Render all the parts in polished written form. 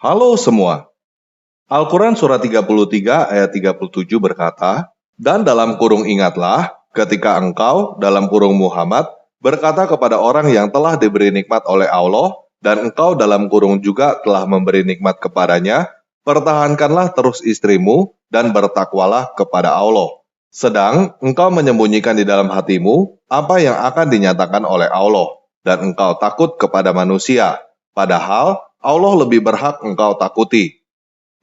Halo semua. Al-Quran Surah 33 ayat 37 berkata, "Dan dalam kurung ingatlah ketika engkau dalam kurung Muhammad berkata kepada orang yang telah diberi nikmat oleh Allah dan engkau dalam kurung juga telah memberi nikmat kepadanya, pertahankanlah terus istrimu dan bertakwalah kepada Allah. Sedang engkau menyembunyikan di dalam hatimu apa yang akan dinyatakan oleh Allah dan engkau takut kepada manusia, padahal Allah lebih berhak engkau takuti."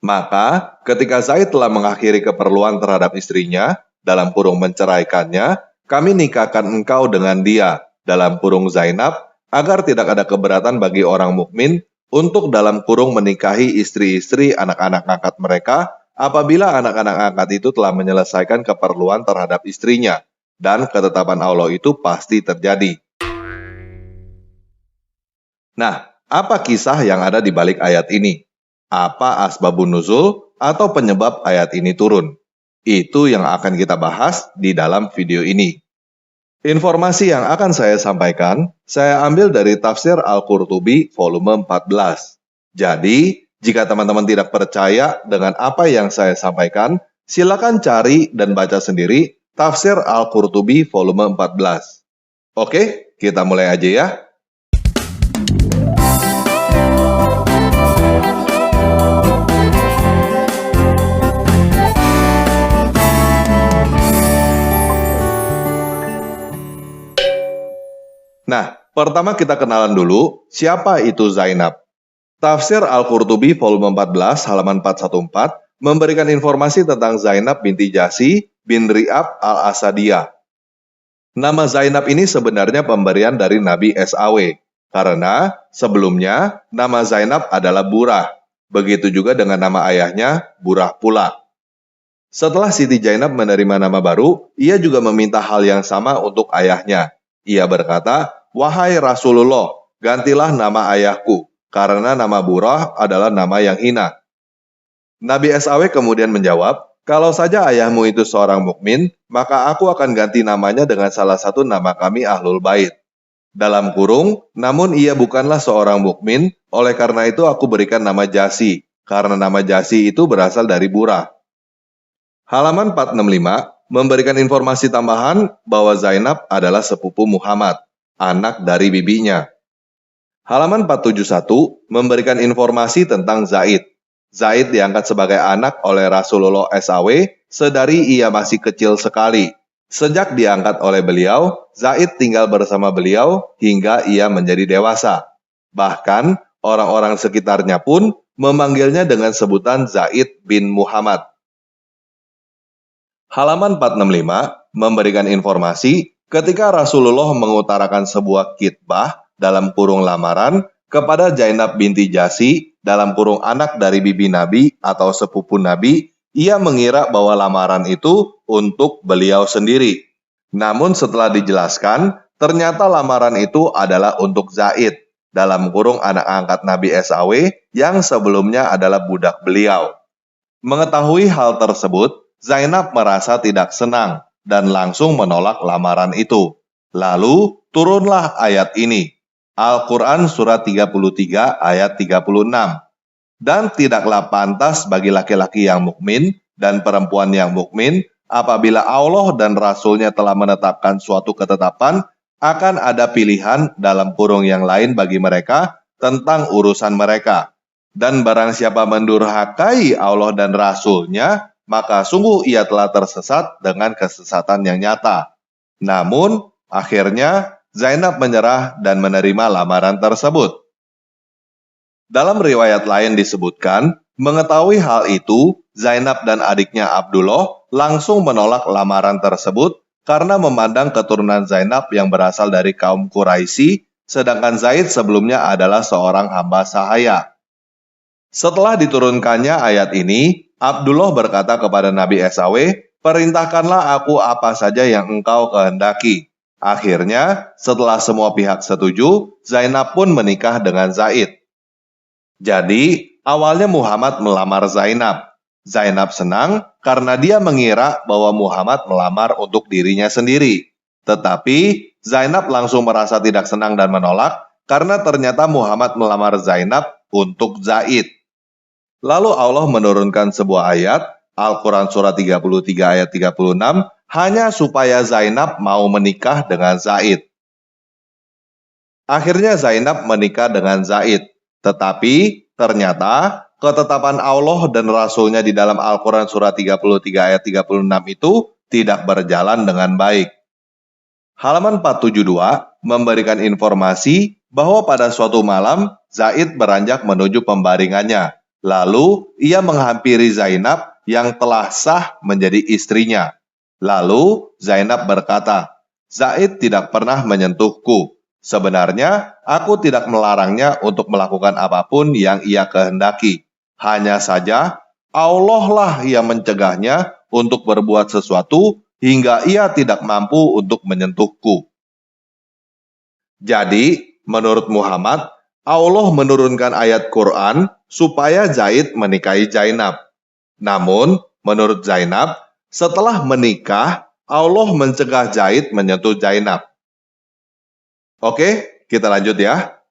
Maka, ketika Zaid telah mengakhiri keperluan terhadap istrinya, dalam kurung menceraikannya, kami nikahkan engkau dengan dia, dalam kurung Zainab, agar tidak ada keberatan bagi orang mukmin untuk dalam kurung menikahi istri-istri anak-anak angkat mereka, apabila anak-anak angkat itu telah menyelesaikan keperluan terhadap istrinya, dan ketetapan Allah itu pasti terjadi. Nah, apa kisah yang ada di balik ayat ini? Apa asbabun nuzul atau penyebab ayat ini turun? Itu yang akan kita bahas di dalam video ini. Informasi yang akan saya sampaikan, saya ambil dari tafsir Al-Qurtubi volume 14. Jadi, jika teman-teman tidak percaya dengan apa yang saya sampaikan, silakan cari dan baca sendiri tafsir Al-Qurtubi volume 14. Oke, kita mulai aja ya. Nah, pertama kita kenalan dulu, siapa itu Zainab? Tafsir Al-Qurtubi volume 14 halaman 414 memberikan informasi tentang Zainab binti Jahsy bin Ri'ab al-Asadiyah. Nama Zainab ini sebenarnya pemberian dari Nabi SAW, karena sebelumnya nama Zainab adalah Burah. Begitu juga dengan nama ayahnya, Burah pula. Setelah Siti Zainab menerima nama baru, ia juga meminta hal yang sama untuk ayahnya. Ia berkata, "Wahai Rasulullah, gantilah nama ayahku, karena nama Burah adalah nama yang hina." Nabi SAW kemudian menjawab, "Kalau saja ayahmu itu seorang mukmin, maka aku akan ganti namanya dengan salah satu nama kami Ahlul Bait." Dalam kurung, namun ia bukanlah seorang mukmin, oleh karena itu aku berikan nama Jahsy, karena nama Jahsy itu berasal dari Burah. Halaman 465 memberikan informasi tambahan bahwa Zainab adalah sepupu Muhammad, anak dari bibinya. Halaman 471 memberikan informasi tentang Zaid. Zaid diangkat sebagai anak oleh Rasulullah SAW sedari ia masih kecil sekali. Sejak diangkat oleh beliau, Zaid tinggal bersama beliau hingga ia menjadi dewasa. Bahkan, orang-orang sekitarnya pun memanggilnya dengan sebutan Zaid bin Muhammad. Halaman 465 memberikan informasi ketika Rasulullah mengutarakan sebuah khitbah dalam kurung lamaran kepada Zainab binti Jahsy dalam kurung anak dari bibi Nabi atau sepupu Nabi, ia mengira bahwa lamaran itu untuk beliau sendiri. Namun setelah dijelaskan, ternyata lamaran itu adalah untuk Zaid dalam kurung anak angkat Nabi SAW yang sebelumnya adalah budak beliau. Mengetahui hal tersebut, Zainab merasa tidak senang dan langsung menolak lamaran itu. Lalu turunlah ayat ini. Al-Quran Surah 33 ayat 36. "Dan tidaklah pantas bagi laki-laki yang mukmin dan perempuan yang mukmin apabila Allah dan Rasul-Nya telah menetapkan suatu ketetapan akan ada pilihan dalam kurung yang lain bagi mereka tentang urusan mereka. Dan barang siapa mendurhakai Allah dan Rasul-Nya, maka sungguh ia telah tersesat dengan kesesatan yang nyata." Namun, akhirnya Zainab menyerah dan menerima lamaran tersebut. Dalam riwayat lain disebutkan, mengetahui hal itu, Zainab dan adiknya Abdullah langsung menolak lamaran tersebut karena memandang keturunan Zainab yang berasal dari kaum Quraisy, sedangkan Zaid sebelumnya adalah seorang hamba sahaya. Setelah diturunkannya ayat ini, Abdullah berkata kepada Nabi SAW, "Perintahkanlah aku apa saja yang engkau kehendaki." Akhirnya, setelah semua pihak setuju, Zainab pun menikah dengan Zaid. Jadi, awalnya Muhammad melamar Zainab. Zainab senang karena dia mengira bahwa Muhammad melamar untuk dirinya sendiri. Tetapi, Zainab langsung merasa tidak senang dan menolak karena ternyata Muhammad melamar Zainab untuk Zaid. Lalu Allah menurunkan sebuah ayat, Al-Quran Surah 33 ayat 36, hanya supaya Zainab mau menikah dengan Zaid. Akhirnya Zainab menikah dengan Zaid. Tetapi ternyata ketetapan Allah dan Rasulnya di dalam Al-Quran Surah 33 ayat 36 itu tidak berjalan dengan baik. Halaman 472 memberikan informasi bahwa pada suatu malam Zaid beranjak menuju pembaringannya. Lalu ia menghampiri Zainab yang telah sah menjadi istrinya. Lalu Zainab berkata, "Zaid tidak pernah menyentuhku. Sebenarnya aku tidak melarangnya untuk melakukan apapun yang ia kehendaki. Hanya saja Allah lah yang mencegahnya untuk berbuat sesuatu hingga ia tidak mampu untuk menyentuhku." Jadi, menurut Muhammad, Allah menurunkan ayat Quran supaya Zaid menikahi Zainab. Namun, menurut Zainab, setelah menikah, Allah mencegah Zaid menyentuh Zainab. Oke, kita lanjut ya.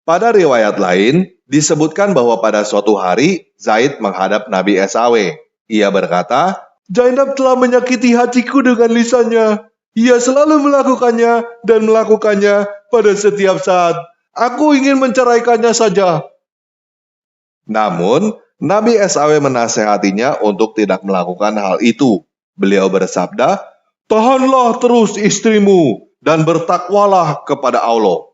Pada riwayat lain, disebutkan bahwa pada suatu hari, Zaid menghadap Nabi SAW. Ia berkata, "Zainab telah menyakiti hatiku dengan lisannya. Ia selalu melakukannya dan melakukannya pada setiap saat. Aku ingin menceraikannya saja." Namun, Nabi SAW menasehatinya untuk tidak melakukan hal itu. Beliau bersabda, "Tahanlah terus istrimu dan bertakwalah kepada Allah."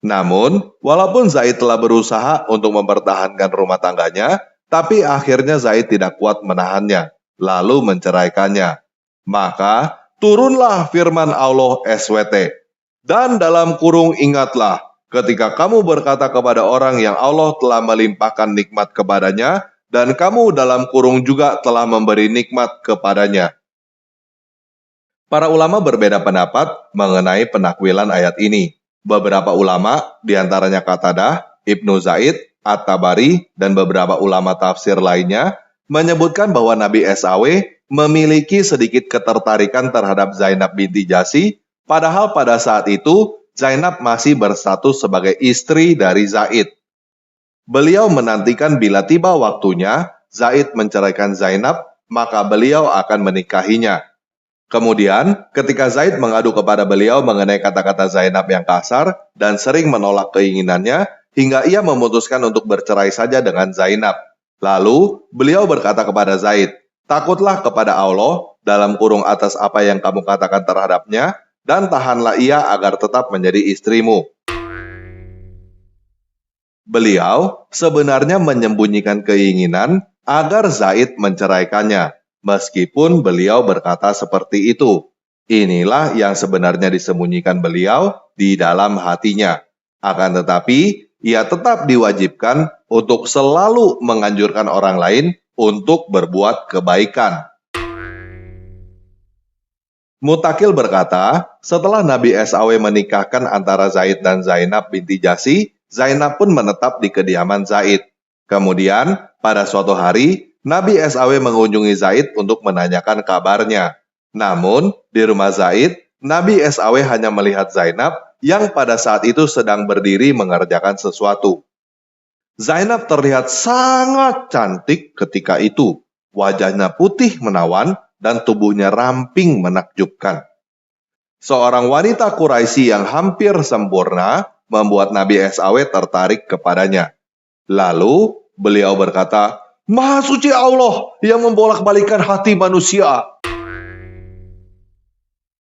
Namun, walaupun Zaid telah berusaha untuk mempertahankan rumah tangganya, tapi akhirnya Zaid tidak kuat menahannya, lalu menceraikannya. Maka, turunlah firman Allah SWT. "Dan dalam kurung ingatlah, ketika kamu berkata kepada orang yang Allah telah melimpahkan nikmat kepadanya, dan kamu dalam kurung juga telah memberi nikmat kepadanya." Para ulama berbeda pendapat mengenai penakwilan ayat ini. Beberapa ulama, diantaranya Qatadah, Ibnu Zaid, At-Tabari, dan beberapa ulama tafsir lainnya, menyebutkan bahwa Nabi SAW memiliki sedikit ketertarikan terhadap Zainab binti Jahsy, padahal pada saat itu Zainab masih berstatus sebagai istri dari Zaid. Beliau menantikan bila tiba waktunya Zaid menceraikan Zainab, maka beliau akan menikahinya. Kemudian, ketika Zaid mengadu kepada beliau mengenai kata-kata Zainab yang kasar dan sering menolak keinginannya, hingga ia memutuskan untuk bercerai saja dengan Zainab. Lalu, beliau berkata kepada Zaid, "Takutlah kepada Allah dalam kurung atas apa yang kamu katakan terhadapnya, dan tahanlah ia agar tetap menjadi istrimu." Beliau sebenarnya menyembunyikan keinginan agar Zaid menceraikannya. Meskipun beliau berkata seperti itu, inilah yang sebenarnya disembunyikan beliau di dalam hatinya. Akan tetapi, ia tetap diwajibkan untuk selalu menganjurkan orang lain untuk berbuat kebaikan. Mutakil berkata, setelah Nabi SAW menikahkan antara Zaid dan Zainab binti Jahsy, Zainab pun menetap di kediaman Zaid. Kemudian, pada suatu hari, Nabi SAW mengunjungi Zaid untuk menanyakan kabarnya. Namun, di rumah Zaid, Nabi SAW hanya melihat Zainab yang pada saat itu sedang berdiri mengerjakan sesuatu. Zainab terlihat sangat cantik ketika itu. Wajahnya putih menawan dan tubuhnya ramping menakjubkan. Seorang wanita Quraisy yang hampir sempurna membuat Nabi SAW tertarik kepadanya. Lalu, beliau berkata, "Maha suci Allah yang membolak-balikan hati manusia."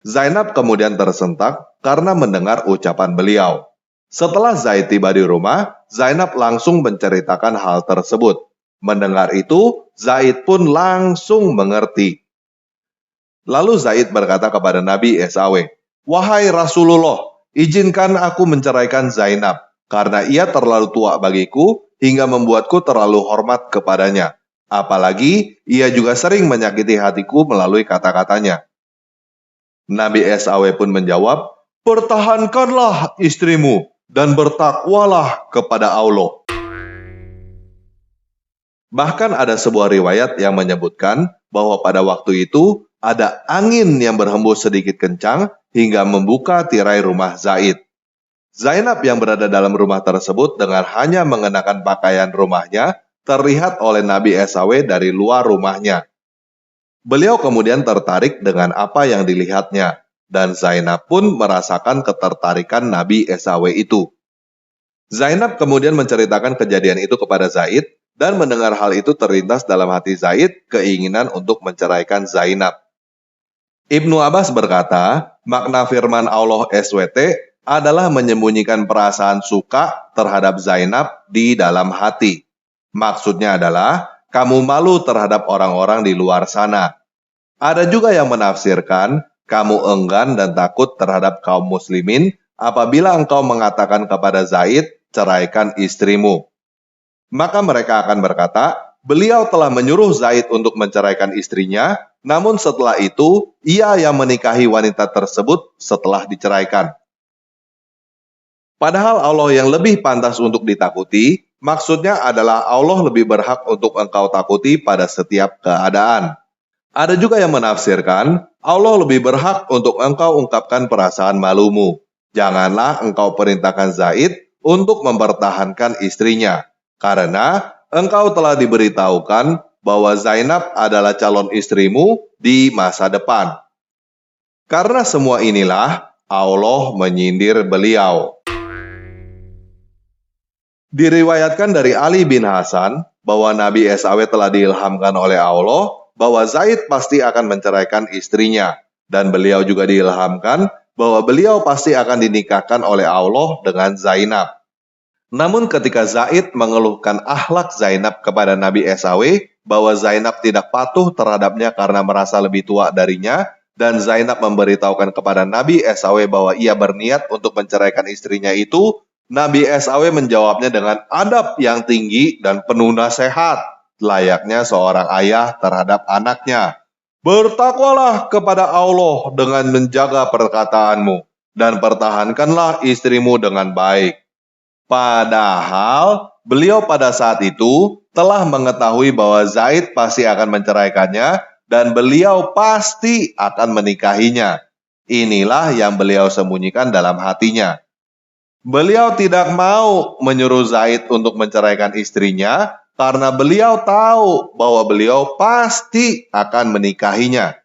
Zainab kemudian tersentak karena mendengar ucapan beliau. Setelah Zaid tiba di rumah, Zainab langsung menceritakan hal tersebut. Mendengar itu, Zaid pun langsung mengerti. Lalu Zaid berkata kepada Nabi SAW, "Wahai Rasulullah, izinkan aku menceraikan Zainab, karena ia terlalu tua bagiku, hingga membuatku terlalu hormat kepadanya. Apalagi, ia juga sering menyakiti hatiku melalui kata-katanya." Nabi SAW pun menjawab, "Pertahankanlah istrimu, dan bertakwalah kepada Allah." Bahkan ada sebuah riwayat yang menyebutkan bahwa pada waktu itu, ada angin yang berhembus sedikit kencang hingga membuka tirai rumah Zaid. Zainab yang berada dalam rumah tersebut dengan hanya mengenakan pakaian rumahnya terlihat oleh Nabi Esau dari luar rumahnya. Beliau kemudian tertarik dengan apa yang dilihatnya, dan Zainab pun merasakan ketertarikan Nabi Esau itu. Zainab kemudian menceritakan kejadian itu kepada Zaid, dan mendengar hal itu terlintas dalam hati Zaid keinginan untuk menceraikan Zainab. Ibnu Abbas berkata, makna firman Allah SWT adalah menyembunyikan perasaan suka terhadap Zainab di dalam hati. Maksudnya adalah, kamu malu terhadap orang-orang di luar sana. Ada juga yang menafsirkan, kamu enggan dan takut terhadap kaum muslimin apabila engkau mengatakan kepada Zaid, ceraikan istrimu. Maka mereka akan berkata, beliau telah menyuruh Zaid untuk menceraikan istrinya, namun setelah itu, ia yang menikahi wanita tersebut setelah diceraikan. Padahal Allah yang lebih pantas untuk ditakuti, maksudnya adalah Allah lebih berhak untuk engkau takuti pada setiap keadaan. Ada juga yang menafsirkan, Allah lebih berhak untuk engkau ungkapkan perasaan malumu. Janganlah engkau perintahkan Zaid untuk mempertahankan istrinya, karena engkau telah diberitahukan bahwa Zainab adalah calon istrimu di masa depan. Karena semua inilah, Allah menyindir beliau. Diriwayatkan dari Ali bin Hasan bahwa Nabi Esau telah diilhamkan oleh Allah bahwa Zaid pasti akan menceraikan istrinya, dan beliau juga diilhamkan bahwa beliau pasti akan dinikahkan oleh Allah dengan Zainab. Namun ketika Zaid mengeluhkan akhlak Zainab kepada Nabi Esau bahwa Zainab tidak patuh terhadapnya karena merasa lebih tua darinya, dan Zainab memberitahukan kepada Nabi Esau bahwa ia berniat untuk menceraikan istrinya itu, Nabi Esau menjawabnya dengan adab yang tinggi dan penuh nasihat, layaknya seorang ayah terhadap anaknya. Bertakwalah kepada Allah dengan menjaga perkataanmu, dan pertahankanlah istrimu dengan baik. Padahal beliau pada saat itu telah mengetahui bahwa Zaid pasti akan menceraikannya dan beliau pasti akan menikahinya. Inilah yang beliau sembunyikan dalam hatinya. Beliau tidak mau menyuruh Zaid untuk menceraikan istrinya karena beliau tahu bahwa beliau pasti akan menikahinya.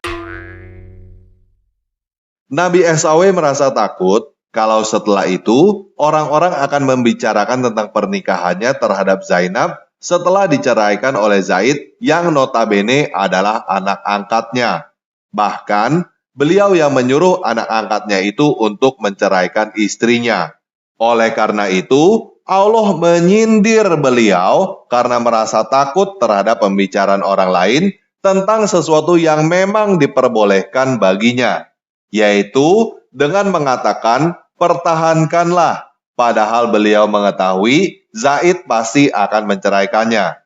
Nabi Esau merasa takut kalau setelah itu, orang-orang akan membicarakan tentang pernikahannya terhadap Zainab setelah diceraikan oleh Zaid yang notabene adalah anak angkatnya. Bahkan, beliau yang menyuruh anak angkatnya itu untuk menceraikan istrinya. Oleh karena itu, Allah menyindir beliau karena merasa takut terhadap pembicaraan orang lain tentang sesuatu yang memang diperbolehkan baginya, yaitu dengan mengatakan, pertahankanlah, padahal beliau mengetahui Zaid pasti akan menceraikannya.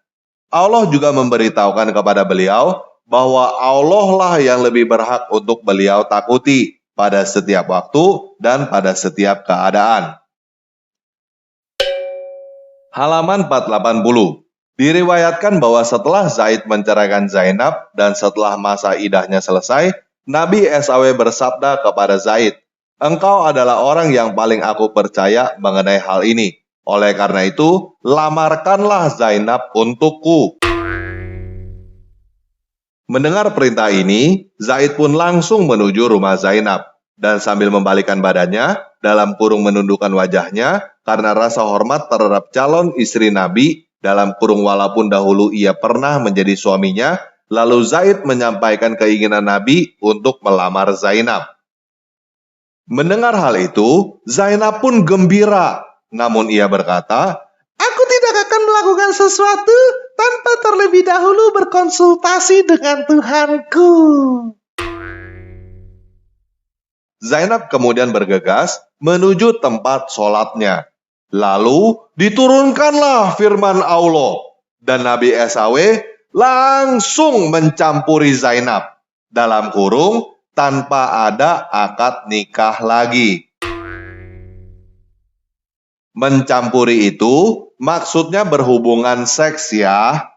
Allah juga memberitahukan kepada beliau bahwa Allah lah yang lebih berhak untuk beliau takuti pada setiap waktu dan pada setiap keadaan. Halaman 480. Diriwayatkan bahwa setelah Zaid menceraikan Zainab dan setelah masa idahnya selesai, Nabi Esau bersabda kepada Zaid, engkau adalah orang yang paling aku percaya mengenai hal ini. Oleh karena itu, lamarkanlah Zainab untukku. Mendengar perintah ini, Zaid pun langsung menuju rumah Zainab. Dan sambil membalikkan badannya, dalam kurung menundukkan wajahnya, karena rasa hormat terhadap calon istri Nabi, dalam kurung walaupun dahulu ia pernah menjadi suaminya, lalu Zaid menyampaikan keinginan Nabi untuk melamar Zainab. Mendengar hal itu, Zainab pun gembira. Namun ia berkata, aku tidak akan melakukan sesuatu tanpa terlebih dahulu berkonsultasi dengan Tuhanku. Zainab kemudian bergegas menuju tempat sholatnya. Lalu diturunkanlah firman Allah. Dan Nabi Esau langsung mencampuri Zainab. Dalam kurung, tanpa ada akad nikah lagi. Mencampuri itu maksudnya berhubungan seks ya.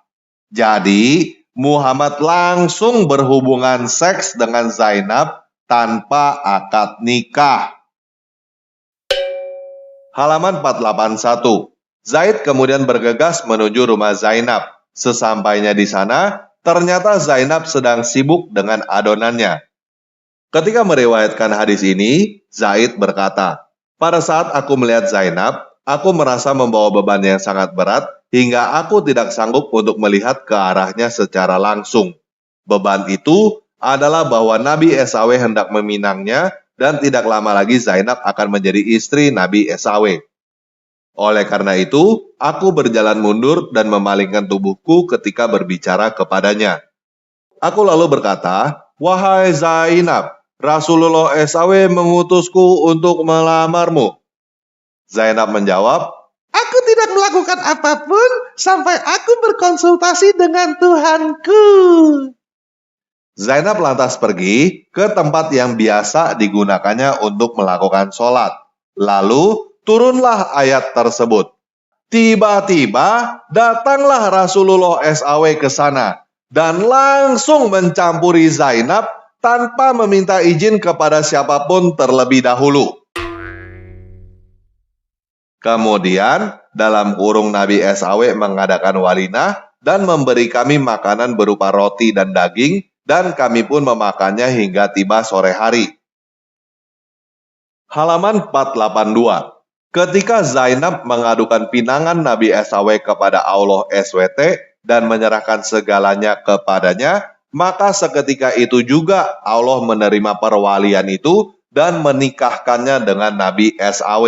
Jadi Muhammad langsung berhubungan seks dengan Zainab tanpa akad nikah. Halaman 481. Zaid kemudian bergegas menuju rumah Zainab. Sesampainya di sana, ternyata Zainab sedang sibuk dengan adonannya. Ketika meriwayatkan hadis ini, Zaid berkata, "Pada saat aku melihat Zainab, aku merasa membawa beban yang sangat berat hingga aku tidak sanggup untuk melihat ke arahnya secara langsung. Beban itu adalah bahwa Nabi Esau hendak meminangnya dan tidak lama lagi Zainab akan menjadi istri Nabi Esau. Oleh karena itu, aku berjalan mundur dan memalingkan tubuhku ketika berbicara kepadanya. Aku lalu berkata, 'Wahai Zainab, Rasulullah SAW mengutusku untuk melamarmu.' Zainab menjawab, 'Aku tidak melakukan apapun sampai aku berkonsultasi dengan Tuhanku.' Zainab lantas pergi ke tempat yang biasa digunakannya untuk melakukan sholat. Lalu turunlah ayat tersebut. Tiba-tiba datanglah Rasulullah SAW ke sana dan langsung mencampuri Zainab tanpa meminta izin kepada siapapun terlebih dahulu. Kemudian dalam kurung Nabi Esau mengadakan walinah dan memberi kami makanan berupa roti dan daging, dan kami pun memakannya hingga tiba sore hari. Halaman 482. Ketika Zainab mengadukan pinangan Nabi Esau kepada Allah SWT dan menyerahkan segalanya kepadanya, maka seketika itu juga Allah menerima perwalian itu dan menikahkannya dengan Nabi Esau.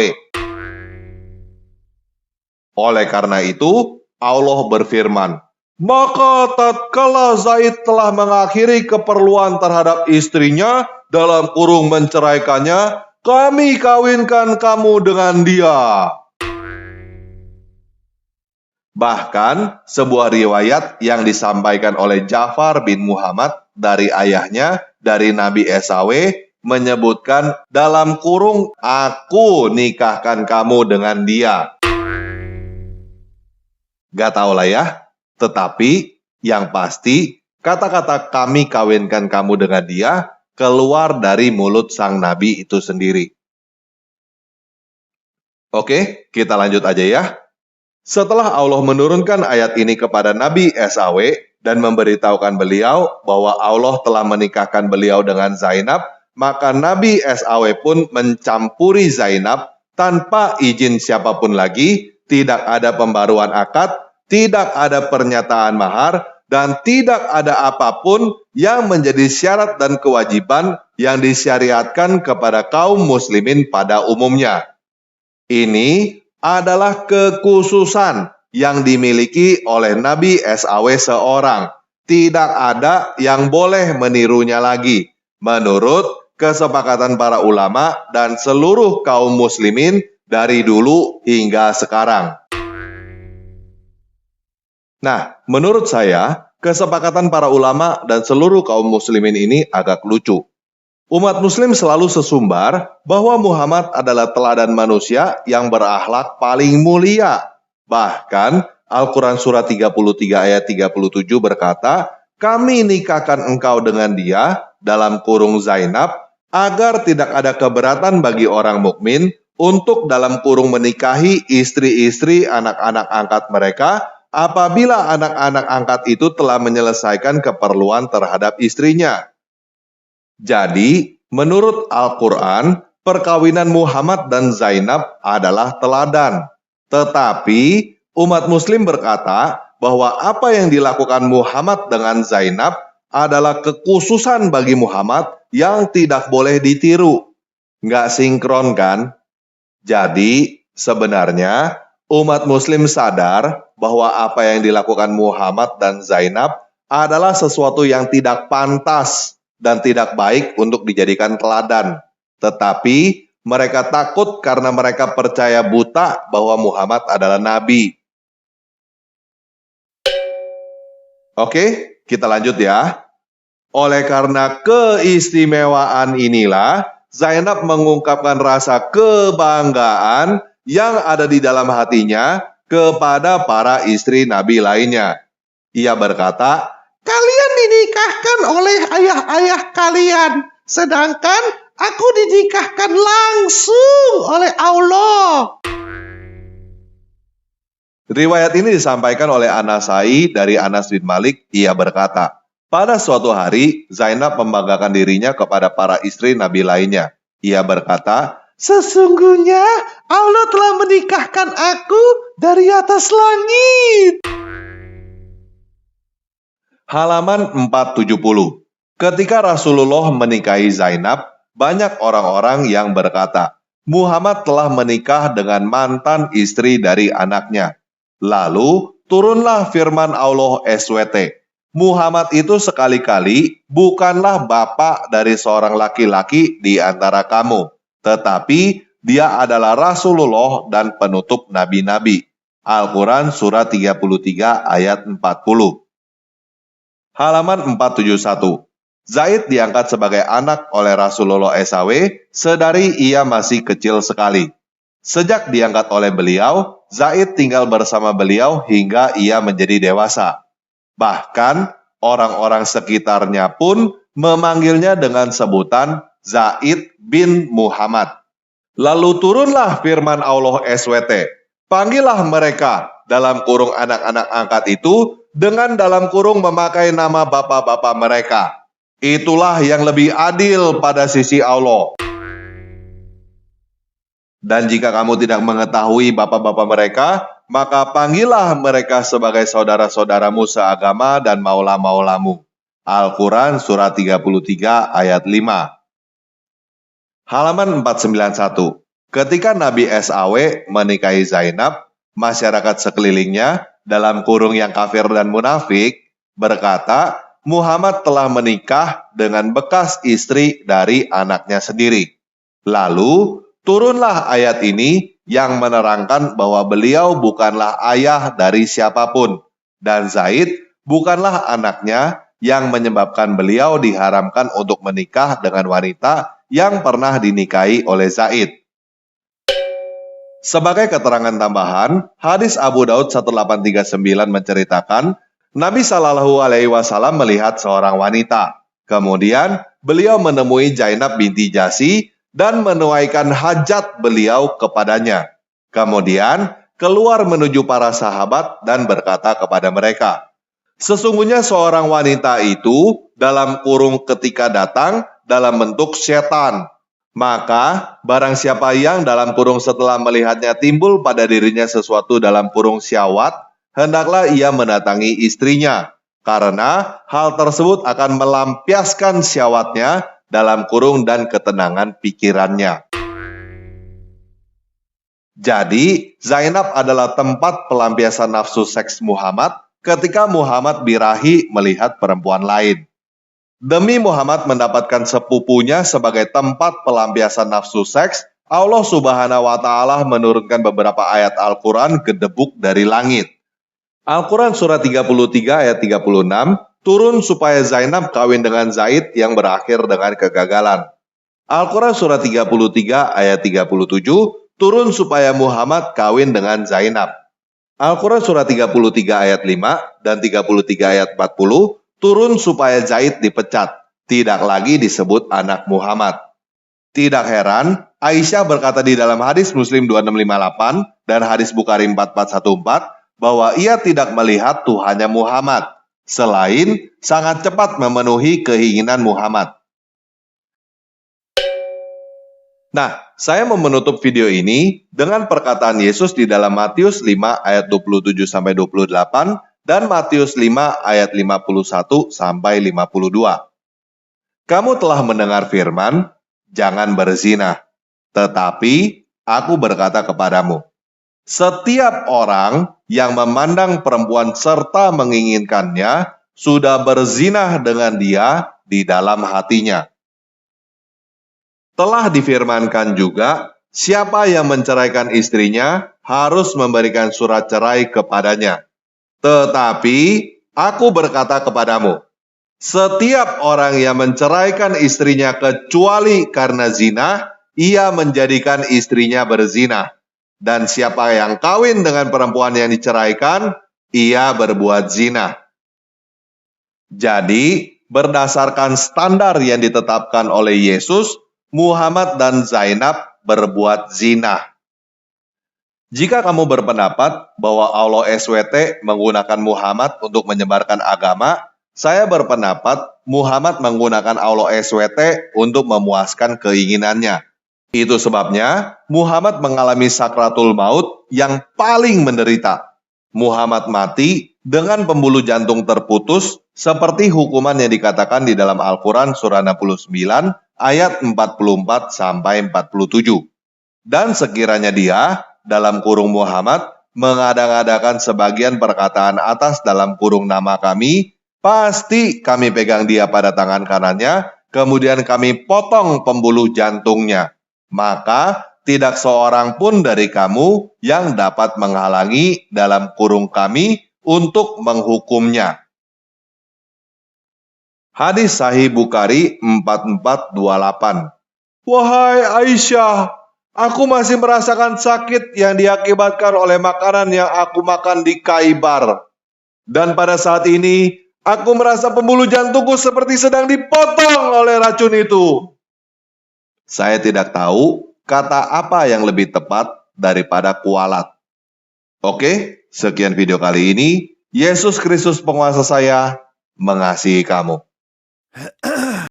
Oleh karena itu, Allah berfirman, "Maka tatkala Zaid telah mengakhiri keperluan terhadap istrinya, dalam kurung menceraikannya, kami kawinkan kamu dengan dia." Bahkan, sebuah riwayat yang disampaikan oleh Ja'far bin Muhammad dari ayahnya, dari Nabi Esau, menyebutkan dalam kurung, "Aku nikahkan kamu dengan dia." Gak tau lah ya, tetapi yang pasti, kata-kata "kami kawinkan kamu dengan dia" keluar dari mulut sang nabi itu sendiri. Oke, kita lanjut aja ya. Setelah Allah menurunkan ayat ini kepada Nabi Esau dan memberitahukan beliau bahwa Allah telah menikahkan beliau dengan Zainab, maka Nabi Esau pun mencampuri Zainab tanpa izin siapapun lagi, tidak ada pembaruan akad, tidak ada pernyataan mahar, dan tidak ada apapun yang menjadi syarat dan kewajiban yang disyariatkan kepada kaum muslimin pada umumnya. Ini adalah kekhususan yang dimiliki oleh Nabi Esau seorang. Tidak ada yang boleh menirunya lagi, menurut kesepakatan para ulama dan seluruh kaum muslimin dari dulu hingga sekarang. Nah, menurut saya, kesepakatan para ulama dan seluruh kaum muslimin ini agak lucu. Umat muslim selalu sesumbar bahwa Muhammad adalah teladan manusia yang berakhlak paling mulia. Bahkan, Al-Quran Surah 33 ayat 37 berkata, "Kami nikahkan engkau dengan dia," dalam kurung Zainab, "agar tidak ada keberatan bagi orang mukmin untuk dalam kurung menikahi istri-istri anak-anak angkat mereka, apabila anak-anak angkat itu telah menyelesaikan keperluan terhadap istrinya." Jadi, menurut Al-Quran, perkawinan Muhammad dan Zainab adalah teladan. Tetapi, umat muslim berkata bahwa apa yang dilakukan Muhammad dengan Zainab adalah kekhususan bagi Muhammad yang tidak boleh ditiru. Nggak sinkron kan? Jadi, sebenarnya umat muslim sadar bahwa apa yang dilakukan Muhammad dan Zainab adalah sesuatu yang tidak pantas dan tidak baik untuk dijadikan teladan. Tetapi mereka takut karena mereka percaya buta bahwa Muhammad adalah nabi. Oke, kita lanjut ya. Oleh karena keistimewaan inilah, Zainab mengungkapkan rasa kebanggaan yang ada di dalam hatinya kepada para istri Nabi lainnya. Ia berkata, "Kalian dinikahkan oleh ayah-ayah kalian, sedangkan aku dinikahkan langsung oleh Allah." Riwayat ini disampaikan oleh Anasai dari Anas bin Malik. Ia berkata, pada suatu hari Zainab membanggakan dirinya kepada para istri Nabi lainnya. Ia berkata, sesungguhnya Allah telah menikahkan aku dari atas langit. Halaman 470. Ketika Rasulullah menikahi Zainab, banyak orang-orang yang berkata, Muhammad telah menikah dengan mantan istri dari anaknya. Lalu turunlah firman Allah SWT. Muhammad itu sekali-kali bukanlah bapak dari seorang laki-laki di antara kamu, tetapi dia adalah Rasulullah dan penutup nabi-nabi. Al-Quran Surat 33 ayat 40. Halaman 471. Zaid diangkat sebagai anak oleh Rasulullah SAW sedari ia masih kecil sekali. Sejak diangkat oleh beliau, Zaid tinggal bersama beliau hingga ia menjadi dewasa. Bahkan, orang-orang sekitarnya pun memanggilnya dengan sebutan Zaid bin Muhammad. Lalu turunlah firman Allah SWT. Panggillah mereka dalam kurung anak-anak angkat itu dengan dalam kurung memakai nama bapak-bapak mereka. Itulah yang lebih adil pada sisi Allah. Dan jika kamu tidak mengetahui bapak-bapak mereka, maka panggillah mereka sebagai saudara-saudaramu seagama dan maula-maulamu. Al-Quran Surat 33 ayat 5. Halaman 491. Ketika Nabi SAW menikahi Zainab, masyarakat sekelilingnya dalam kurung yang kafir dan munafik berkata, Muhammad telah menikah dengan bekas istri dari anaknya sendiri. Lalu turunlah ayat ini yang menerangkan bahwa beliau bukanlah ayah dari siapapun dan Zaid bukanlah anaknya yang menyebabkan beliau diharamkan untuk menikah dengan wanita yang pernah dinikahi oleh Zaid. Sebagai keterangan tambahan, hadis Abu Daud 1839 menceritakan, Nabi Shallallahu Alaihi Wasallam melihat seorang wanita. Kemudian beliau menemui Zainab binti Jasi dan menuaikan hajat beliau kepadanya. Kemudian keluar menuju para sahabat dan berkata kepada mereka, sesungguhnya seorang wanita itu dalam kurung ketika datang dalam bentuk setan. Maka barang siapa yang dalam kurung setelah melihatnya timbul pada dirinya sesuatu dalam kurung syahwat, hendaklah ia mendatangi istrinya, karena hal tersebut akan melampiaskan syahwatnya dalam kurung dan ketenangan pikirannya. Jadi, Zainab adalah tempat pelampiasan nafsu seks Muhammad ketika Muhammad birahi melihat perempuan lain. Demi Muhammad mendapatkan sepupunya sebagai tempat pelampiasan nafsu seks, Allah Subhanahu wa Ta'ala menurunkan beberapa ayat Al-Quran gedebuk dari langit. Al-Quran Surat 33 ayat 36 turun supaya Zainab kawin dengan Zaid yang berakhir dengan kegagalan. Al-Quran Surat 33 ayat 37 turun supaya Muhammad kawin dengan Zainab. Al-Quran Surat 33 ayat 5 dan 33 ayat 40 turun supaya Zaid dipecat, tidak lagi disebut anak Muhammad. Tidak heran, Aisyah berkata di dalam hadis Muslim 2658 dan hadis Bukhari 4414 bahwa ia tidak melihat Tuhannya Muhammad, selain sangat cepat memenuhi keinginan Muhammad. Nah, saya mau menutup video ini dengan perkataan Yesus di dalam Matius 5 ayat 27-28 dan Matius 5 ayat 51 sampai 52. Kamu telah mendengar firman, jangan berzina. Tetapi aku berkata kepadamu, setiap orang yang memandang perempuan serta menginginkannya sudah berzinah dengan dia di dalam hatinya. Telah difirmankan juga, siapa yang menceraikan istrinya harus memberikan surat cerai kepadanya. Tetapi aku berkata kepadamu, setiap orang yang menceraikan istrinya kecuali karena zina, ia menjadikan istrinya berzina. Dan siapa yang kawin dengan perempuan yang diceraikan, ia berbuat zina. Jadi, berdasarkan standar yang ditetapkan oleh Yesus, Muhammad dan Zainab berbuat zina. Jika kamu berpendapat bahwa Allah SWT menggunakan Muhammad untuk menyebarkan agama, saya berpendapat Muhammad menggunakan Allah SWT untuk memuaskan keinginannya. Itu sebabnya Muhammad mengalami sakratul maut yang paling menderita. Muhammad mati dengan pembuluh jantung terputus seperti hukuman yang dikatakan di dalam Al-Quran surah 69 ayat 44 sampai 47. Dan sekiranya dia, dalam kurung Muhammad, mengada-ngadakan sebagian perkataan atas dalam kurung nama kami, pasti kami pegang dia pada tangan kanannya, kemudian kami potong pembuluh jantungnya. Maka tidak seorang pun dari kamu yang dapat menghalangi dalam kurung kami untuk menghukumnya. Hadis Sahih Bukhari 4428. Wahai Aisyah, aku masih merasakan sakit yang diakibatkan oleh makanan yang aku makan di Khaibar. Dan pada saat ini, aku merasa pembuluh jantungku seperti sedang dipotong oleh racun itu. Saya tidak tahu kata apa yang lebih tepat daripada kualat. Oke, sekian video kali ini. Yesus Kristus penguasa saya mengasihi kamu.